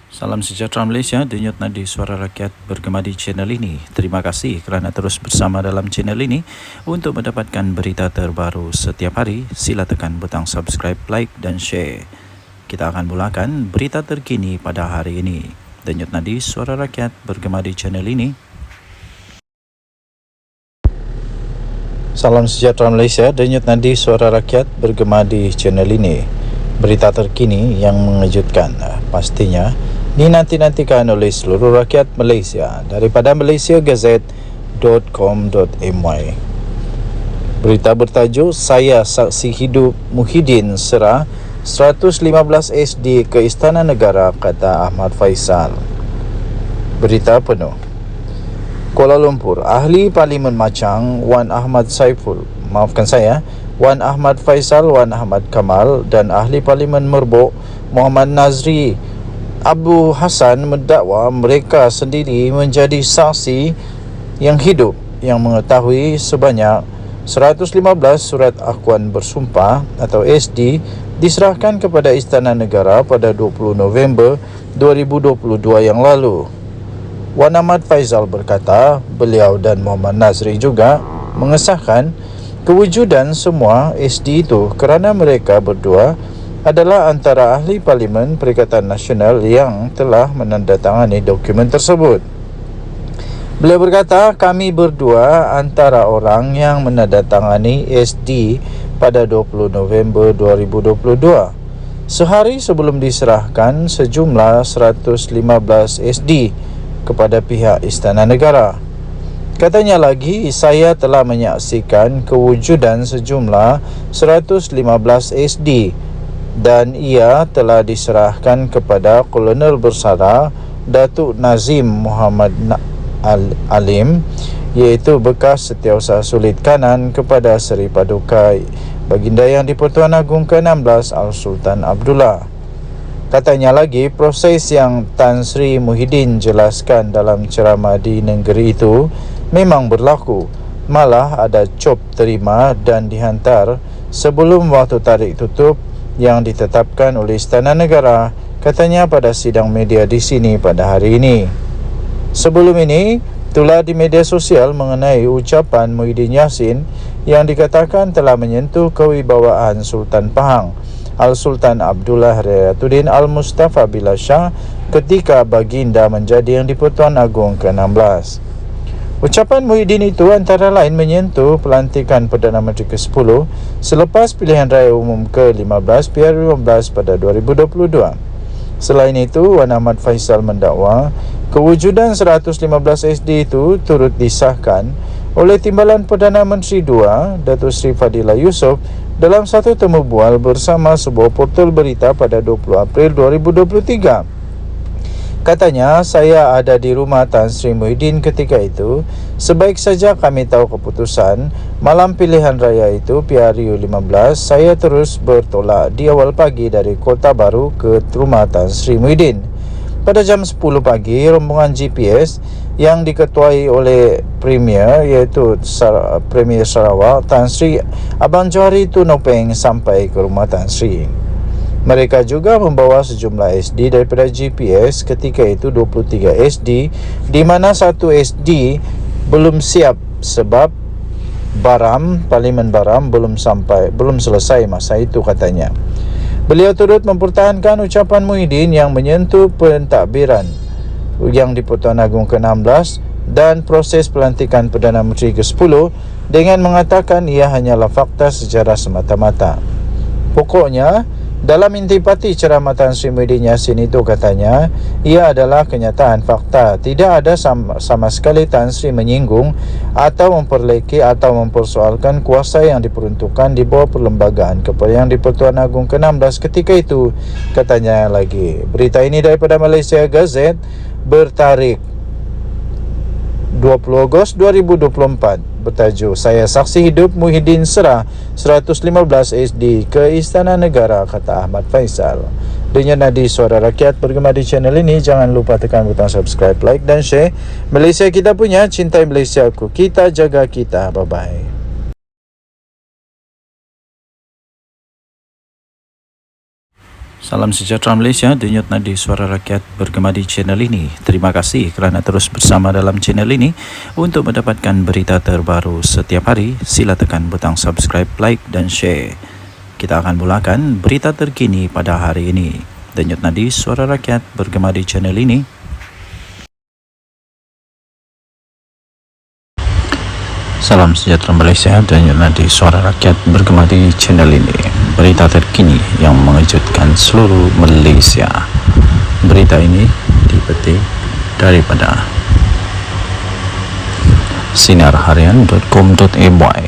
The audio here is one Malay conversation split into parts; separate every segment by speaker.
Speaker 1: Salam sejahtera Malaysia, denyut nadi suara rakyat bergema di channel ini. Terima kasih kerana terus bersama dalam channel ini. Untuk mendapatkan berita terbaru setiap hari, sila tekan butang subscribe, like dan share. Kita akan mulakan berita terkini pada hari ini. Denyut nadi suara rakyat bergema di channel ini. Salam sejahtera Malaysia, denyut nadi suara rakyat bergema di channel ini. Berita terkini yang mengejutkan pastinya dinanti-nantikan oleh seluruh rakyat Malaysia daripada malaysiagazette.com.my. Berita bertajuk Saya Saksi Hidup Muhyiddin Serah 115 SD ke Istana Negara, kata Ahmad Faisal. Berita penuh. Kuala Lumpur, Ahli Parlimen Machang Wan Ahmad Faisal, Wan Ahmad Kamal dan Ahli Parlimen Merbok Muhammad Nazri Abu Hassan mendakwa mereka sendiri menjadi saksi yang hidup yang mengetahui sebanyak 115 surat akuan bersumpah atau SD diserahkan kepada Istana Negara pada 20 November 2022 yang lalu. Wan Ahmad Faisal berkata beliau dan Muhammad Nazri juga mengesahkan kewujudan semua SD itu kerana mereka berdua adalah antara ahli Parlimen Perikatan Nasional yang telah menandatangani dokumen tersebut. Beliau berkata, kami berdua antara orang yang menandatangani SD pada 20 November 2022. Sehari sebelum diserahkan sejumlah 115 SD kepada pihak Istana Negara. Katanya lagi, saya telah menyaksikan kewujudan sejumlah 115 SD dan ia telah diserahkan kepada Kolonel Bersara Datuk Nazim Muhammad Alim, iaitu bekas Setiausaha Sulit Kanan kepada Seri Paduka Baginda Yang di-Pertuan Agong ke-16 Al-Sultan Abdullah. Katanya lagi, proses yang Tan Sri Muhyiddin jelaskan dalam ceramah di negeri itu memang berlaku. Malah ada cop terima dan dihantar sebelum waktu tarik tutup yang ditetapkan oleh Istana Negara, katanya pada sidang media di sini pada hari ini. Sebelum ini, tular di media sosial mengenai ucapan Muhyiddin Yassin yang dikatakan telah menyentuh kewibawaan Sultan Pahang, Al-Sultan Abdullah Riayatuddin Al-Mustafa Billah Shah ketika baginda menjadi Yang di-Pertuan Agong ke-16. Ucapan Muhyiddin itu antara lain menyentuh pelantikan Perdana Menteri ke-10 selepas pilihan raya umum ke-15 PR15 pada 2022. Selain itu, Wan Ahmad Faisal mendakwa kewujudan 115 SD itu turut disahkan oleh Timbalan Perdana Menteri II, Datuk Seri Fadilah Yusof, dalam satu temu bual bersama sebuah portal berita pada 20 April 2023. Katanya, saya ada di rumah Tan Sri Muhyiddin ketika itu. Sebaik saja kami tahu keputusan malam pilihan raya itu PRU 15, saya terus bertolak di awal pagi dari Kota Baru ke rumah Tan Sri Muhyiddin. Pada jam 10 pagi, rombongan GPS yang diketuai oleh Premier, iaitu Premier Sarawak Tan Sri Abang Johari Tunopeng, sampai ke rumah Tan Sri. Mereka juga membawa sejumlah SD daripada GPS, ketika itu 23 SD, di mana satu SD belum siap sebab Parlimen Baram belum selesai masa itu, katanya. Beliau turut mempertahankan ucapan Muhyiddin yang menyentuh pentadbiran Yang di-Pertuan Agong ke-16 dan proses pelantikan Perdana Menteri ke-10 dengan mengatakan ia hanyalah fakta sejarah semata-mata. Pokoknya, dalam intipati ceramah Tan Sri Muhyiddin Yassin itu, katanya, ia adalah kenyataan fakta. Tidak ada sama sekali Tan Sri menyinggung atau memperleki atau mempersoalkan kuasa yang diperuntukkan di bawah perlembagaan kepada Yang di-Pertuan Agong ke-16 ketika itu, katanya lagi. Berita ini daripada Malaysia Gazette bertarikh 20 Ogos 2024. Bertajuk Saya Saksi Hidup Muhyiddin Serah 115 SD ke Istana Negara, kata Ahmad Faisal. Denyut nadi suara rakyat bergema di channel ini. Jangan lupa tekan butang subscribe, like dan share. Malaysia kita punya, cintai Malaysia aku. Kita jaga kita. Bye-bye. Salam sejahtera Malaysia, denyut nadi suara rakyat bergema di channel ini. Terima kasih kerana terus bersama dalam channel ini. Untuk mendapatkan berita terbaru setiap hari, sila tekan butang subscribe, like dan share. Kita akan mulakan berita terkini pada hari ini. Denyut nadi suara rakyat bergema di channel ini. Salam sejahtera Malaysia, denyut nadi suara rakyat bergema di channel ini. Berita terkini yang mengejutkan seluruh Malaysia. Berita ini dipetik daripada sinarharian.com.my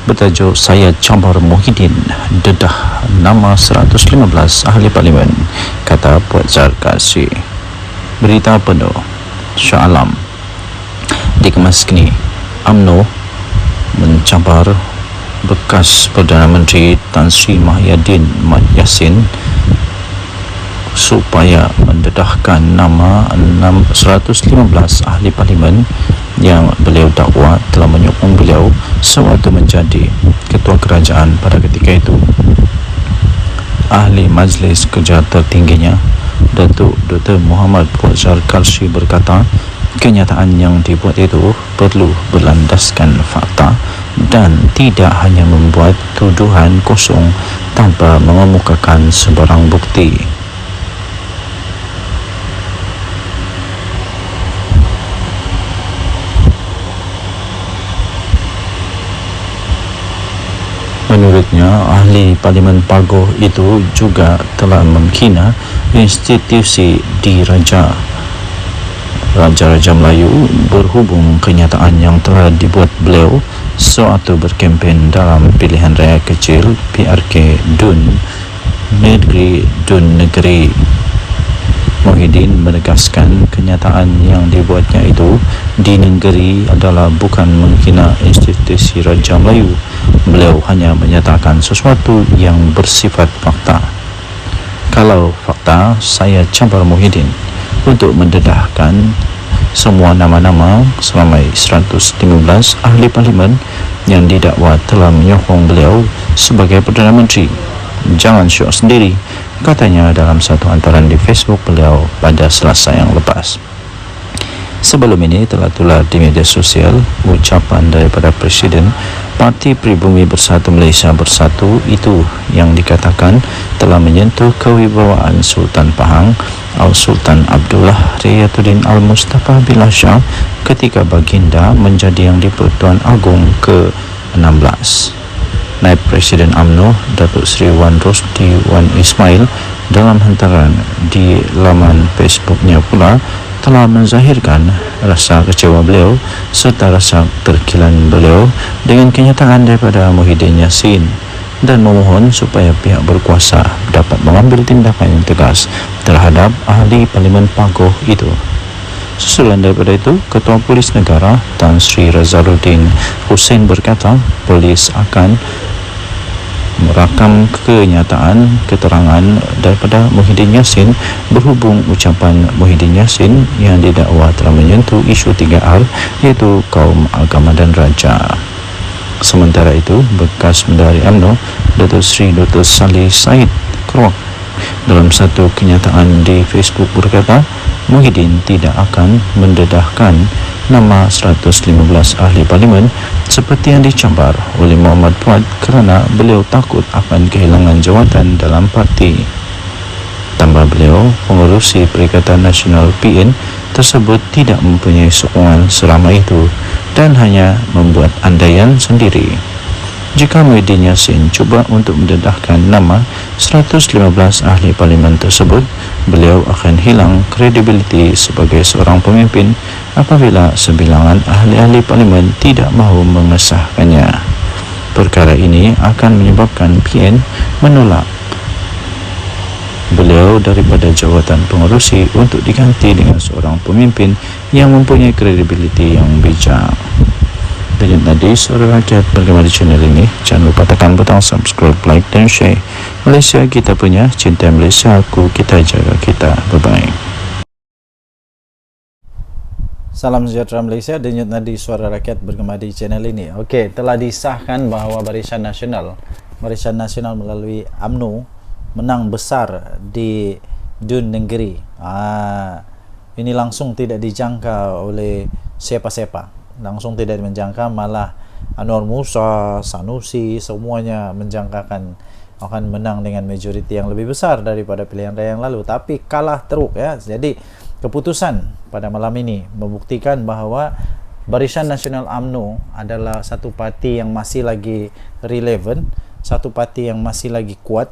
Speaker 1: bertajuk Saya Cabar Muhyiddin dedah nama 115 ahli parlimen, kata Puan Zarkasi. Berita penuh Shah Alam dikemas kini. UMNO mencabar bekas Perdana Menteri Tan Sri Muhyiddin Mat Yassin supaya mendedahkan nama 115 ahli parlimen yang beliau dakwa telah menyokong beliau sewaktu menjadi ketua kerajaan pada ketika itu. Ahli Majlis Kerja tertingginya Datuk Dr. Muhammad Fauzal Karshi berkata, kenyataan yang dibuat itu perlu berlandaskan fakta dan tidak hanya membuat tuduhan kosong tanpa mengemukakan sebarang bukti. Menurutnya, ahli Parlimen Pagoh itu juga telah menghina institusi diraja Raja-Raja Melayu berhubung kenyataan yang telah dibuat beliau sewaktu berkempen dalam pilihan raya kecil PRK Dun Negeri. Muhyiddin menegaskan kenyataan yang dibuatnya itu di negeri adalah bukan menghina institusi Raja Melayu. Beliau hanya menyatakan sesuatu yang bersifat fakta. Kalau fakta, saya cabar Muhyiddin untuk mendedahkan semua nama-nama selama 115 ahli parlimen yang didakwa telah menyokong beliau sebagai Perdana Menteri. Jangan syok sendiri, katanya dalam satu hantaran di Facebook beliau pada Selasa yang lepas. Sebelum ini telah tular di media sosial ucapan daripada Presiden Parti Pribumi Bersatu Malaysia Bersatu itu yang dikatakan telah menyentuh kewibawaan Sultan Pahang Al-Sultan Abdullah Riyatuddin Al-Mustafa Billah Shah ketika baginda menjadi Yang di-Pertuan Agong ke-16. Naib Presiden UMNO Datuk Seri Wan Rosdi Wan Ismail dalam hantaran di laman Facebooknya pula telah menzahirkan rasa kecewa beliau serta rasa terkilan beliau dengan kenyataan daripada Muhyiddin Yassin dan memohon supaya pihak berkuasa dapat mengambil tindakan yang tegas terhadap ahli Parlimen Pagoh itu. Susulan daripada itu, Ketua Polis Negara Tan Sri Razaluddin Hussein berkata polis akan merakam keterangan daripada Muhyiddin Yassin berhubung ucapan Muhyiddin Yassin yang didakwa telah menyentuh isu 3R iaitu kaum agama dan raja. Sementara itu, bekas Menteri UMNO Datuk Seri Dr. Saleh Said Keruak dalam satu kenyataan di Facebook berkata Muhyiddin tidak akan mendedahkan nama 115 ahli parlimen seperti yang dicabar oleh Muhammad Fuad kerana beliau takut akan kehilangan jawatan dalam parti. Tambah beliau, pengerusi Perikatan Nasional PN tersebut tidak mempunyai sokongan seramai itu dan hanya membuat andaian sendiri. Jika Muhyiddin Yassin cuba untuk mendedahkan nama 115 ahli parlimen tersebut, beliau akan hilang kredibiliti sebagai seorang pemimpin apabila sebilangan ahli-ahli parlimen tidak mahu mengesahkannya. Perkara ini akan menyebabkan PN menolak beliau daripada jawatan pengerusi untuk diganti dengan seorang pemimpin yang mempunyai kredibiliti yang bijak. Dan tadi suara rakyat bergema di channel ini. Jangan lupa tekan butang subscribe, like dan share. Malaysia kita punya, cinta Malaysia aku, kita jaga kita. Bye-bye. Salam sejahtera Malaysia, denyut nadi suara rakyat bergema di channel ini. Okey, telah disahkan bahawa Barisan Nasional melalui UMNO menang besar di Dun Negeri. Ini langsung tidak dijangka oleh siapa-siapa, langsung tidak menjangka, malah Anwar Musa, Sanusi, semuanya menjangkakan akan menang dengan majoriti yang lebih besar daripada pilihan raya yang lalu, tapi kalah teruk ya. Jadi keputusan pada malam ini membuktikan bahawa Barisan Nasional UMNO adalah satu parti yang masih lagi relevan, satu parti yang masih lagi kuat,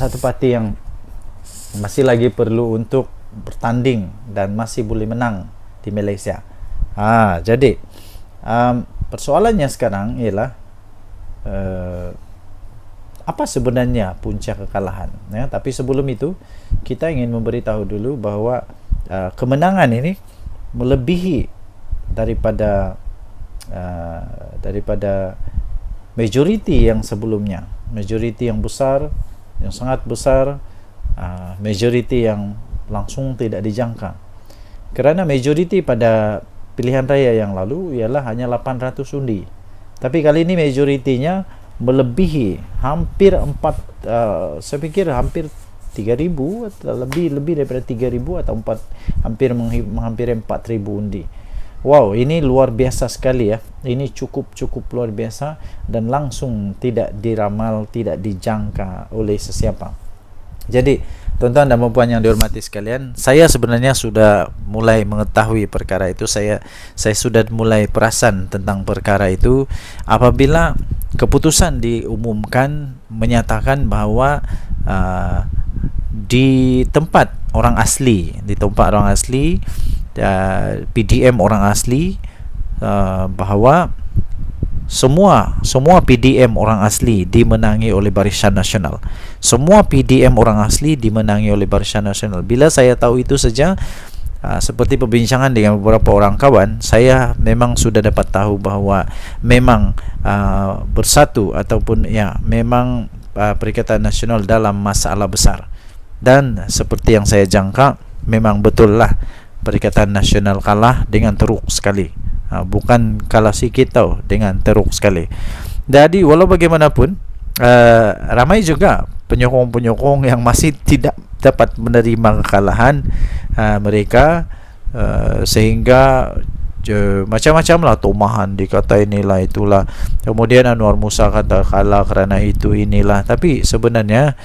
Speaker 1: satu parti yang masih lagi perlu untuk bertanding dan masih boleh menang di Malaysia. Jadi persoalannya sekarang ialah apa sebenarnya punca kekalahan ya? Tapi sebelum itu kita ingin memberitahu dulu bahawa kemenangan ini melebihi daripada majoriti yang sebelumnya, majoriti yang besar, yang sangat besar, majoriti yang langsung tidak dijangka. Kerana majoriti pada pilihan raya yang lalu ialah hanya 800 undi, tapi kali ini majoritinya melebihi hampir saya pikir hampir 3,000 atau lebih daripada 3,000 atau hampir 4,000 undi. Wow, ini luar biasa sekali ya. Ini cukup luar biasa dan langsung tidak diramal, tidak dijangka oleh sesiapa. Jadi tuan-tuan dan puan yang dihormati sekalian, saya sebenarnya sudah mulai mengetahui perkara itu. Saya sudah mulai perasan tentang perkara itu apabila keputusan diumumkan menyatakan bahawa di tempat orang asli, PDM orang asli, bahawa semua PDM orang asli dimenangi oleh Barisan Nasional. Semua PDM orang asli dimenangi oleh Barisan Nasional. Bila saya tahu itu saja, seperti perbincangan dengan beberapa orang kawan, saya memang sudah dapat tahu bahawa memang bersatu ataupun ya memang Perikatan Nasional dalam masalah besar. Dan seperti yang saya jangka, memang betul lah Perikatan Nasional kalah dengan teruk sekali. Bukan kalah sikit tau, dengan teruk sekali. Jadi walau bagaimanapun ramai juga penyokong-penyokong yang masih tidak dapat menerima kekalahan mereka, sehingga macam-macam lah tomahan, dikata inilah itulah, kemudian Anwar Musa kata kalah kerana itu inilah. Tapi sebenarnya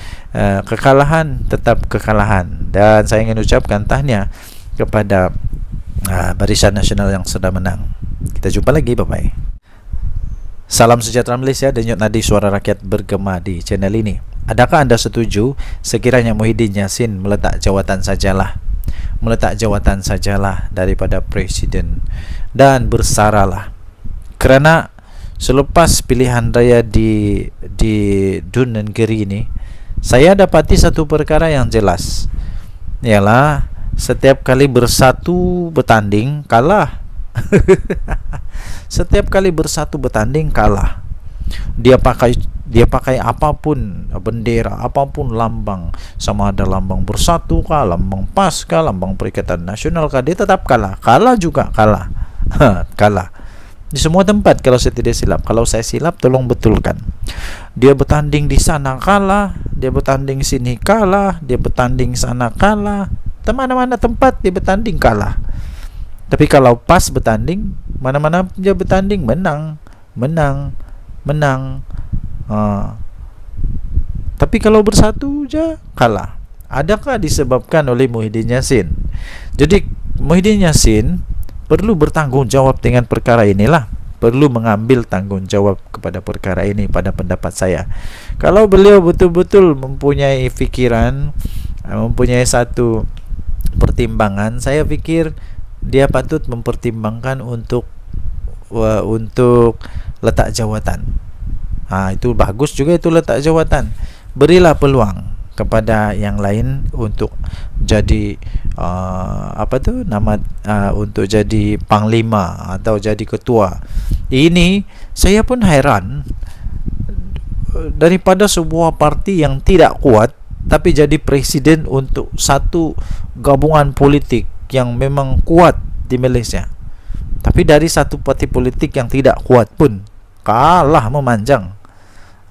Speaker 1: kekalahan tetap kekalahan, dan saya ingin ucapkan tahniah kepada Barisan Nasional yang sudah menang. Kita jumpa lagi, bye-bye. Salam sejahtera Malaysia, denyut nadi suara rakyat bergema di channel ini. Adakah anda setuju sekiranya Muhyiddin Yassin meletak jawatan sajalah daripada Presiden dan bersaralah? Kerana selepas pilihan raya di Dun Negeri ini, saya dapati satu perkara yang jelas, ialah setiap kali bersatu bertanding kalah. Setiap kali bersatu bertanding kalah. Dia pakai apapun bendera, apapun lambang, sama ada lambang Bersatu kah, lambang PAS kah, lambang Perikatan Nasional kah, dia tetap kalah. Kalah juga kalah. Kalah di semua tempat kalau saya tidak silap. Kalau saya silap tolong betulkan. Dia bertanding di sana kalah, dia bertanding sini kalah, dia bertanding sana kalah, mana-mana tempat dia bertanding kalah. Tapi kalau PAS bertanding, mana-mana dia bertanding menang. Tapi kalau Bersatu je kalah. Adakah disebabkan oleh Muhyiddin Yassin? Jadi Muhyiddin Yassin perlu bertanggung jawab dengan perkara inilah, perlu mengambil tanggung jawab kepada perkara ini pada pendapat saya. Kalau beliau betul-betul mempunyai fikiran, mempunyai satu pertimbangan, saya fikir dia patut mempertimbangkan untuk letak jawatan. Itu bagus juga, itu letak jawatan. Berilah peluang kepada yang lain untuk jadi untuk jadi panglima atau jadi ketua. Ini saya pun heran, daripada sebuah parti yang tidak kuat tapi jadi presiden untuk satu gabungan politik yang memang kuat di Malaysia. Tapi dari satu parti politik yang tidak kuat pun kalah memanjang.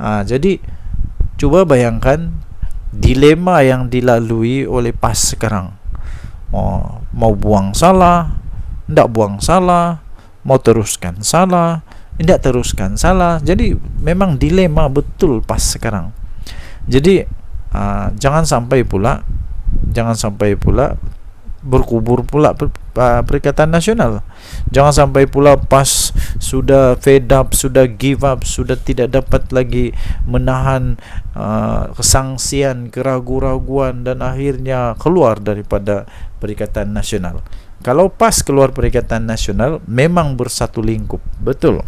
Speaker 1: Jadi cuba bayangkan dilema yang dilalui oleh PAS sekarang. Mau buang salah, tidak buang salah, mau teruskan salah, tidak teruskan salah. Jadi memang dilema betul PAS sekarang. Jadi jangan sampai pula berkubur pula Perikatan Nasional. Jangan sampai pula PAS sudah fed up, sudah give up, sudah tidak dapat lagi menahan kesangsian, keraguan-raguan, dan akhirnya keluar daripada Perikatan Nasional. Kalau PAS keluar Perikatan Nasional, memang bersatu lingkup, betul.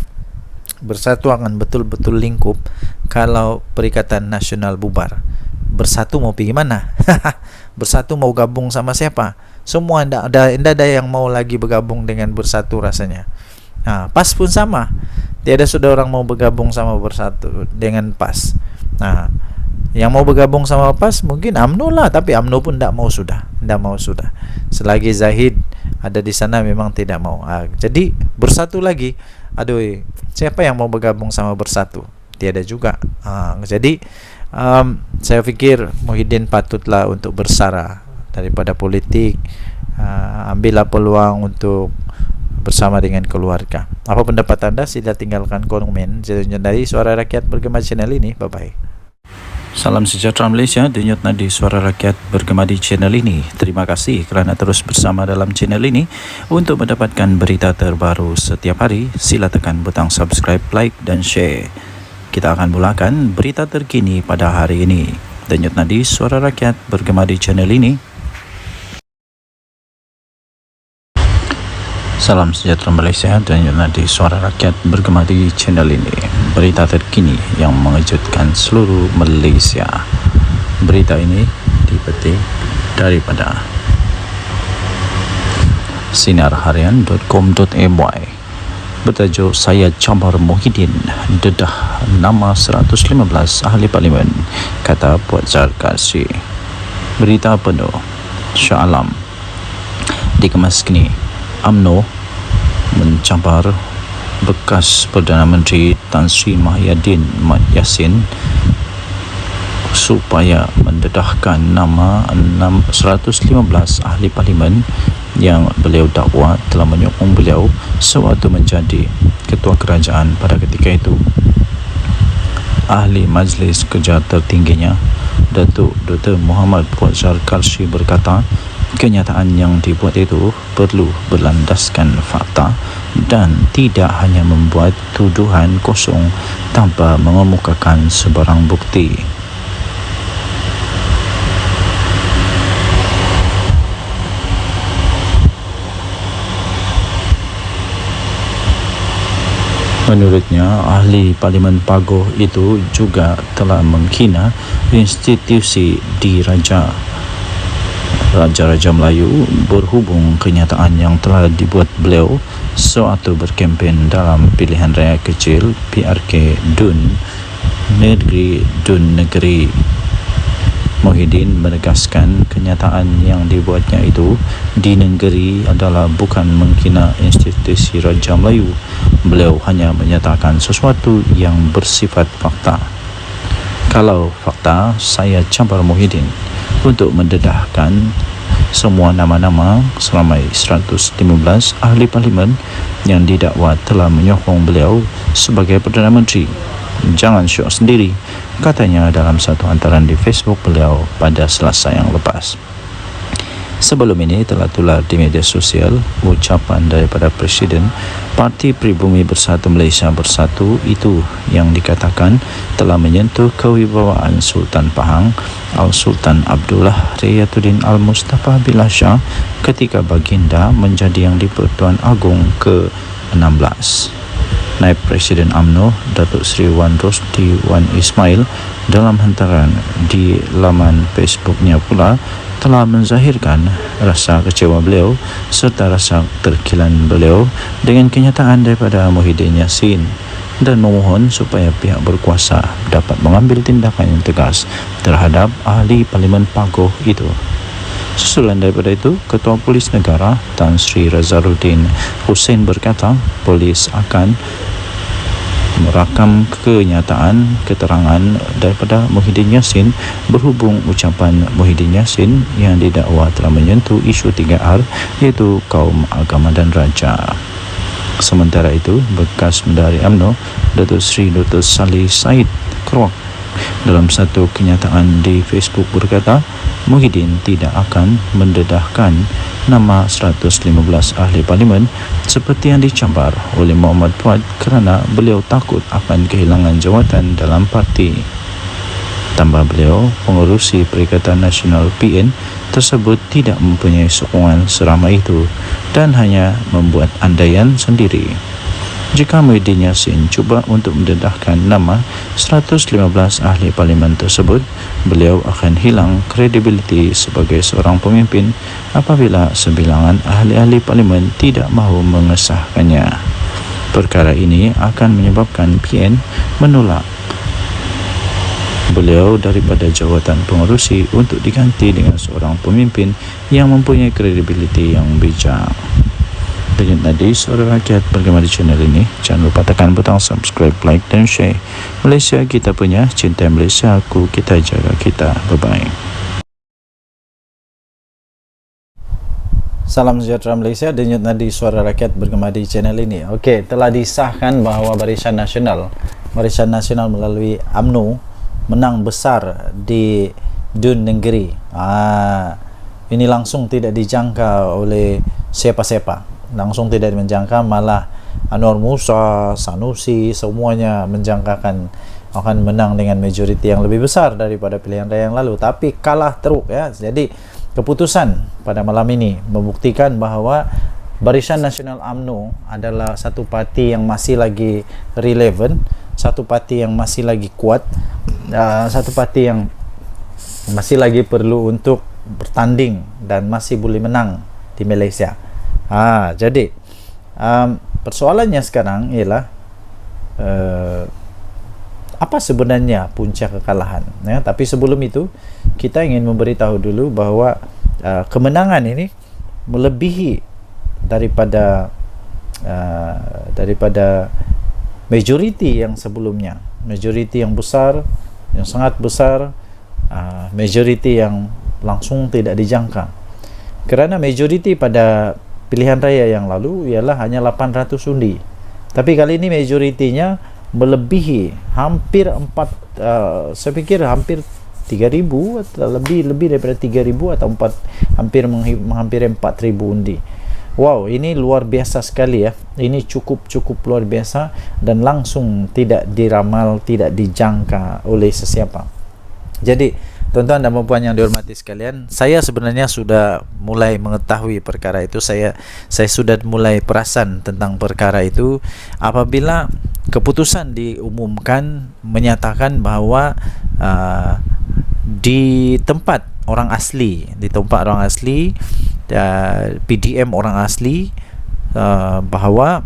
Speaker 1: Bersatu akan betul-betul lingkup. Kalau Perikatan Nasional bubar, bersatu mau pergi mana? Bersatu mau gabung sama siapa? Semua tidak ada yang mau lagi bergabung dengan bersatu rasanya. PAS pun sama. Tiada sudah orang mau bergabung sama bersatu dengan PAS. Yang mau bergabung sama PAS mungkin UMNO lah, tapi UMNO pun tidak mau sudah. Selagi Zahid ada di sana memang tidak mau. Jadi bersatu lagi. Aduh, siapa yang mau bergabung sama bersatu? Tiada juga. Jadi saya pikir Muhyiddin patutlah untuk bersara daripada politik. Ambillah peluang untuk bersama dengan keluarga. Apa pendapat anda? Sila tinggalkan komen dari Suara Rakyat Bergema channel ini. Bye bye. Salam sejahtera Malaysia, denyut nadi Suara Rakyat Bergema di channel ini. Terima kasih kerana terus bersama dalam channel ini. Untuk mendapatkan berita terbaru setiap hari, sila tekan butang subscribe, like dan share. Kita akan mulakan berita terkini pada hari ini. Denyut nadi Suara Rakyat Bergema di channel ini. Salam sejahtera Malaysia, denyut nadi Suara Rakyat Bergema di channel ini. Berita terkini yang mengejutkan seluruh Malaysia. Berita ini dipetik daripada sinarharian.com.my bertajuk Saya Cabar Muhyiddin dedah nama 115 ahli parlimen, kata Puan Zarkasi. Berita penuh Shah Alam dikemas kini. UMNO mencabar bekas Perdana Menteri Tan Sri Muhyiddin Yassin supaya mendedahkan nama 115 ahli parlimen yang beliau dakwa telah menyokong beliau sewaktu menjadi ketua kerajaan pada ketika itu. Ahli Majlis Kerja tertingginya, Datuk Dr. Muhammad Puan Zarkasi berkata, kenyataan yang dibuat itu perlu berlandaskan fakta dan tidak hanya membuat tuduhan kosong tanpa mengemukakan sebarang bukti. Menurutnya, ahli Parlimen Pagoh itu juga telah menghina institusi diraja Raja-Raja Melayu berhubung kenyataan yang telah dibuat beliau sewaktu berkempen dalam pilihan raya kecil PRK Dun Negeri. Muhyiddin menegaskan kenyataan yang dibuatnya itu di negeri adalah bukan menghina institusi Raja Melayu. Beliau hanya menyatakan sesuatu yang bersifat fakta. Kalau fakta, saya cabar Muhyiddin untuk mendedahkan semua nama-nama seramai 115 ahli parlimen yang didakwa telah menyokong beliau sebagai Perdana Menteri. Jangan syok sendiri, katanya dalam satu hantaran di Facebook beliau pada Selasa yang lepas. Sebelum ini telah tular di media sosial ucapan daripada Presiden Parti Pribumi Bersatu Malaysia Bersatu itu yang dikatakan telah menyentuh kewibawaan Sultan Pahang Al-Sultan Abdullah Riyatuddin Al-Mustafa Billah Shah ketika baginda menjadi Yang di-Pertuan Agong ke-16. Naib Presiden UMNO Datuk Seri Wan Rosdi Wan Ismail dalam hantaran di laman Facebooknya pula telah menzahirkan rasa kecewa beliau serta rasa terkilan beliau dengan kenyataan daripada Muhyiddin Yassin dan memohon supaya pihak berkuasa dapat mengambil tindakan yang tegas terhadap ahli Parlimen Pagoh itu. Susulan daripada itu, Ketua Polis Negara Tan Sri Razaruddin Hussein berkata polis akan merakam kenyataan keterangan daripada Muhyiddin Yassin berhubung ucapan Muhyiddin Yassin yang didakwa telah menyentuh isu 3R iaitu kaum, agama dan raja. Sementara itu, bekas Menteri UMNO Datuk Seri Dr. Saleh Said Keruak dalam satu kenyataan di Facebook berkata, Muhyiddin tidak akan mendedahkan nama 115 ahli parlimen seperti yang dicabar oleh Muhammad Fuad kerana beliau takut akan kehilangan jawatan dalam parti. Tambah beliau, pengerusi Perikatan Nasional PN tersebut tidak mempunyai sokongan seramai itu dan hanya membuat andaian sendiri. Jika Muhyiddin Yassin cuba untuk mendedahkan nama 115 ahli parlimen tersebut, beliau akan hilang kredibiliti sebagai seorang pemimpin apabila sebilangan ahli-ahli parlimen tidak mahu mengesahkannya. Perkara ini akan menyebabkan PN menolak beliau daripada jawatan pengerusi untuk diganti dengan seorang pemimpin yang mempunyai kredibiliti yang bijak. Dengan tadi, Suara Rakyat bergema di channel ini. Jangan lupa tekan butang subscribe, like dan share. Malaysia kita punya, cinta Malaysia aku, kita jaga kita. Bye-bye.
Speaker 2: Salam sejahtera Malaysia, denyut nadi Suara Rakyat bergema di channel ini. Okey, telah disahkan bahawa Barisan Nasional melalui UMNO menang besar di Dun Negeri. Ini langsung tidak dijangka oleh siapa-siapa. Langsung tidak menjangka, malah Anwar Musa, Sanusi, semuanya menjangkakan akan menang dengan majoriti yang lebih besar daripada pilihan raya yang lalu, tapi kalah teruk ya. Jadi keputusan pada malam ini membuktikan bahawa Barisan Nasional UMNO adalah satu parti yang masih lagi relevan, satu parti yang masih lagi kuat, satu parti yang masih lagi perlu untuk bertanding dan masih boleh menang di Malaysia. Jadi persoalannya sekarang ialah apa sebenarnya punca kekalahan ya? Tapi sebelum itu kita ingin memberitahu dulu bahawa kemenangan ini melebihi daripada majoriti yang sebelumnya, majoriti yang besar, yang sangat besar, majoriti yang langsung tidak dijangka. Kerana majoriti pada pilihan raya yang lalu ialah hanya 800 undi, tapi kali ini majoritinya melebihi hampir saya fikir hampir 3,000 atau lebih daripada 3,000 atau hampir 4,000 undi. Wow, ini luar biasa sekali ya. Ini cukup luar biasa dan langsung tidak diramal, tidak dijangka oleh sesiapa. Jadi tuan-tuan dan puan yang dihormati sekalian, saya sebenarnya sudah mulai mengetahui perkara itu. Saya sudah mulai perasan tentang perkara itu apabila keputusan diumumkan menyatakan bahawa di tempat orang asli, PDM orang asli, bahawa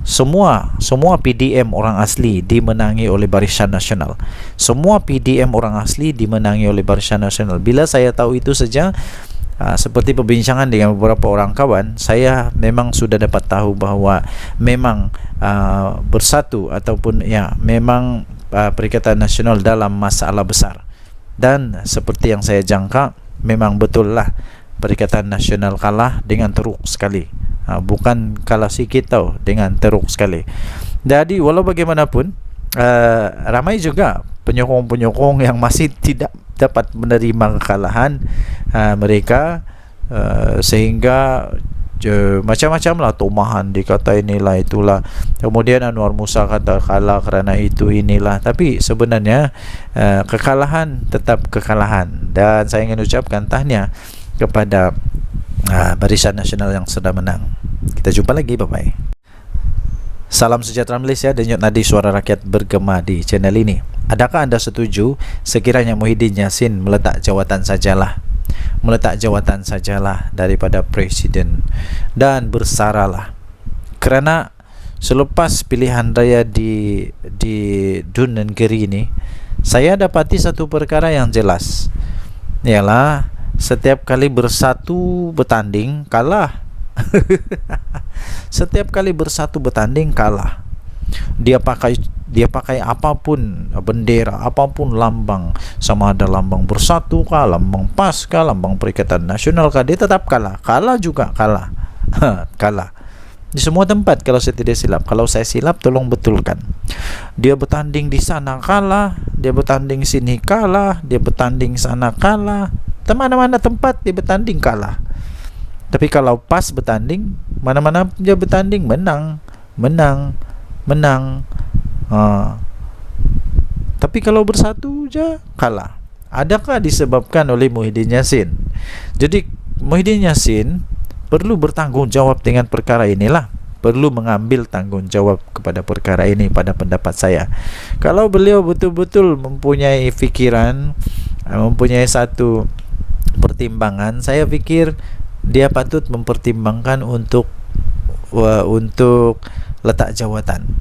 Speaker 2: semua PDM orang asli dimenangi oleh Barisan Nasional. Semua PDM orang asli dimenangi oleh Barisan Nasional. Bila saya tahu itu saja, seperti perbincangan dengan beberapa orang kawan, saya memang sudah dapat tahu bahawa memang bersatu ataupun ya memang Perikatan Nasional dalam masalah besar. Dan seperti yang saya jangka, memang betul lah Perikatan Nasional kalah dengan teruk sekali. Bukan kalah sikit tau, dengan teruk sekali. Jadi walau bagaimanapun, ramai juga penyokong-penyokong yang masih tidak dapat menerima kekalahan mereka, sehingga macam-macam lah tomahan, dikata inilah itulah, kemudian Anwar Musa kata kalah kerana itu inilah. Tapi sebenarnya kekalahan tetap kekalahan, dan saya ingin ucapkan tahniah kepada Barisan Nasional yang sudah menang. Kita jumpa lagi, bye-bye. Salam sejahtera Malaysia, denyut nadi Suara Rakyat bergema di channel ini. Adakah anda setuju sekiranya Muhyiddin Yassin meletak jawatan sajalah daripada Presiden dan bersaralah? Kerana selepas pilihan raya di Dun Negeri ini, saya dapati satu perkara yang jelas, ialah setiap kali bersatu bertanding kalah. Setiap kali bersatu bertanding kalah. Dia pakai apapun bendera, apapun lambang, sama ada lambang Bersatu kah, lambang PAS kah, lambang Perikatan Nasional kah, dia tetap kalah. Kalah juga kalah. Kalah di semua tempat kalau saya tidak silap. Kalau saya silap tolong betulkan. Dia bertanding di sana kalah, dia bertanding sini kalah, dia bertanding sana kalah, mana-mana tempat dia bertanding kalah. Tapi kalau PAS bertanding, mana-mana dia bertanding menang. Tapi kalau Bersatu je kalah. Adakah disebabkan oleh Muhyiddin Yassin? Jadi Muhyiddin Yassin perlu bertanggung jawab dengan perkara inilah, perlu mengambil tanggung jawab kepada perkara ini pada pendapat saya. Kalau beliau betul-betul mempunyai fikiran, mempunyai satu pertimbangan, saya pikir dia patut mempertimbangkan untuk letak jawatan.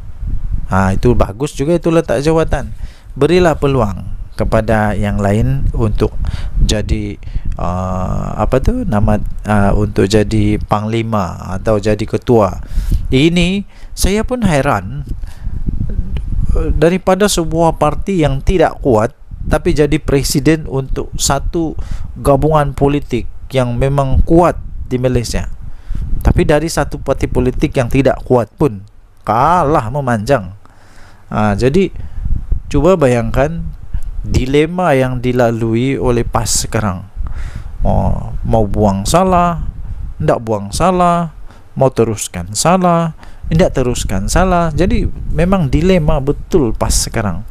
Speaker 2: Itu bagus juga, itu letak jawatan. Berilah peluang kepada yang lain untuk jadi untuk jadi panglima atau jadi ketua. Ini saya pun heran, daripada sebuah parti yang tidak kuat tapi jadi presiden untuk satu gabungan politik yang memang kuat di Malaysia. Tapi dari satu parti politik yang tidak kuat pun kalah memanjang. Jadi coba bayangkan dilema yang dilalui oleh PAS sekarang. Mau buang salah, tidak buang salah, mau teruskan salah, tidak teruskan salah. Jadi memang dilema betul PAS sekarang.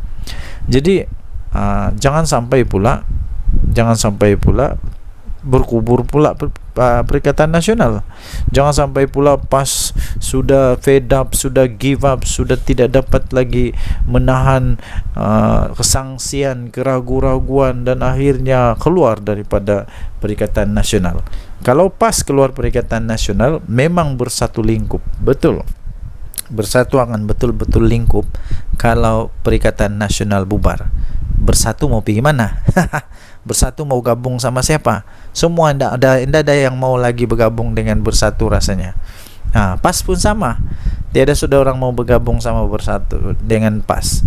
Speaker 2: Jadi jangan sampai pula berkubur pula Perikatan Nasional. Jangan sampai pula PAS sudah fed up, sudah give up, sudah tidak dapat lagi menahan kesangsian, keraguan-raguan, dan akhirnya keluar daripada Perikatan Nasional. Kalau PAS keluar Perikatan Nasional, memang bersatu lingkup, betul. Bersatu akan betul-betul lingkup. Kalau Perikatan Nasional bubar, Bersatu mau pergi mana? Bersatu mau gabung sama siapa? Semua tidak ada yang mau lagi bergabung dengan Bersatu rasanya. PAS pun sama. Tiada sudah orang mau bergabung sama Bersatu dengan PAS.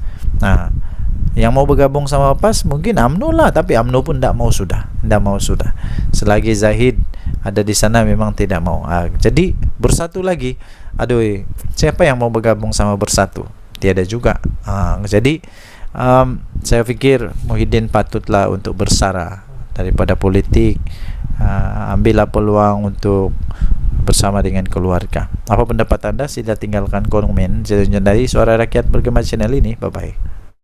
Speaker 2: Yang mau bergabung sama PAS mungkin UMNO lah, tapi UMNO pun tidak mau sudah. Selagi Zahid ada di sana memang tidak mau. Jadi Bersatu lagi. Aduh, siapa yang mau bergabung sama Bersatu? Tiada juga. Jadi saya pikir Muhyiddin patutlah untuk bersara daripada politik. Ambillah peluang untuk bersama dengan keluarga. Apa pendapat anda? Sila tinggalkan komen dari Suara Rakyat Bergema channel ini. Bye bye.